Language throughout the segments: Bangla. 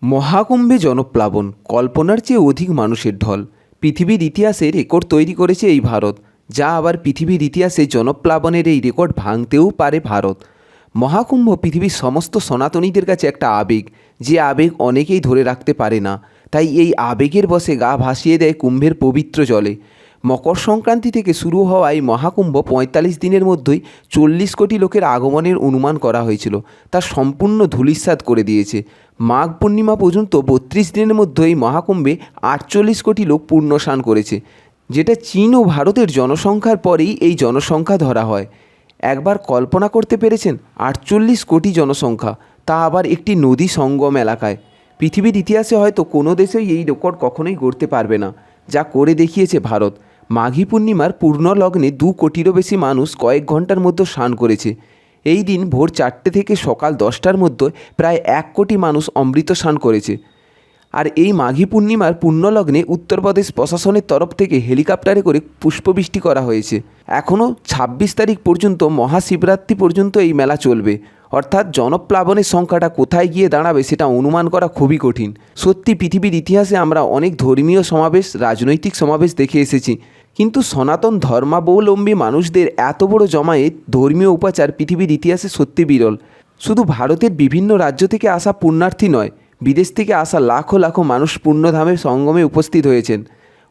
মহাকুম্ভে জনপ্লাবন, কল্পনার চেয়ে অধিক মানুষের ঢল। পৃথিবীর ইতিহাসে রেকর্ড তৈরি করেছে এই ভারত, যা আবার পৃথিবীর ইতিহাসে জনপ্লাবনের এই রেকর্ড ভাঙতেও পারে ভারত। মহাকুম্ভ পৃথিবীর সমস্ত সনাতনীদের কাছে একটা আবেগ, যে আবেগ অনেকেই ধরে রাখতে পারে না। তাই এই আবেগের বশে গা ভাসিয়ে দেয় কুম্ভের পবিত্র জলে। মকর সংক্রান্তি থেকে শুরু হওয়া এই মহাকুম্ভ ৪৫ দিনের মধ্যেই ৪০ কোটি লোকের আগমনের অনুমান করা হয়েছিল, তা সম্পূর্ণ ধূলিসাৎ করে দিয়েছে। মাঘ পূর্ণিমা পর্যন্ত ৩২ দিনের মধ্যে এই মহাকুম্ভে ৪৮ কোটি লোক পূর্ণ স্নান করেছে, যেটা চীন ও ভারতের জনসংখ্যার পরেই এই জনসংখ্যা ধরা হয়। একবার কল্পনা করতে পেরেছেন ৪৮ কোটি জনসংখ্যা, তা আবার একটি নদী সঙ্গম এলাকায়। পৃথিবীর ইতিহাসে হয়তো কোনো দেশেই এই রেকর্ড কখনোই গড়তে পারবে না, যা করে দেখিয়েছে ভারত। মাঘী পূর্ণিমার পূর্ণ লগ্নে ২ কোটিরও বেশি মানুষ কয়েক ঘন্টার মধ্যে স্নান করেছে। এই দিন ভোর ৪টে থেকে সকাল ১০টার মধ্যে প্রায় ১ কোটি মানুষ অমৃত স্নান করেছে। আর এই মাঘী পূর্ণিমার পুণ্যলগ্নে উত্তরপ্রদেশ প্রশাসনের তরফ থেকে হেলিকপ্টারে করে পুষ্পবৃষ্টি করা হয়েছে। এখনও ২৬ তারিখ পর্যন্ত, মহাশিবরাত্রি পর্যন্ত এই মেলা চলবে। অর্থাৎ জনপ্লাবনের সংখ্যাটা কোথায় গিয়ে দাঁড়াবে সেটা অনুমান করা খুবই কঠিন। সত্যি পৃথিবীর ইতিহাসে আমরা অনেক ধর্মীয় সমাবেশ, রাজনৈতিক সমাবেশ দেখে এসেছি, কিন্তু সনাতন ধর্মাবলম্বী মানুষদের এত বড় জমায়েত, ধর্মীয় উপাচার পৃথিবীর ইতিহাসে সত্যি বিরল। শুধু ভারতের বিভিন্ন রাজ্য থেকে আসা পুণ্যার্থী নয়, বিদেশ থেকে আসা লাখো লাখো মানুষ পুণ্যধামের সঙ্গমে উপস্থিত হয়েছেন।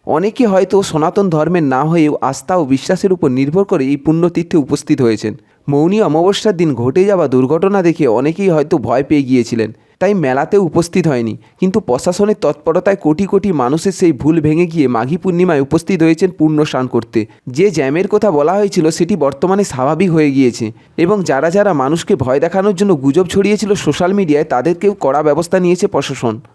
অনেকে হয়তো সনাতন ধর্মের না হয়েও আস্থা ও বিশ্বাসের উপর নির্ভর করে এই পুণ্যতীর্থে উপস্থিত হয়েছেন। মৌনী অমাবস্যার দিন ঘটে যাওয়া দুর্ঘটনা দেখে অনেকেই হয়তো ভয় পেয়ে গিয়েছিলেন, তাই মেলাতেও উপস্থিত হয়নি। কিন্তু প্রশাসনের তৎপরতায় কোটি কোটি মানুষের সেই ভুল ভেঙে গিয়ে মাঘী পূর্ণিমায় উপস্থিত হয়েছেন পূর্ণ স্নান করতে। যে জ্যামের কথা বলা হয়েছিল সেটি বর্তমানে স্বাভাবিক হয়ে গিয়েছে, এবং যারা যারা মানুষকে ভয় দেখানোর জন্য গুজব ছড়িয়েছিল সোশ্যাল মিডিয়ায়, তাদেরকেও কড়া ব্যবস্থা নিয়েছে প্রশাসন।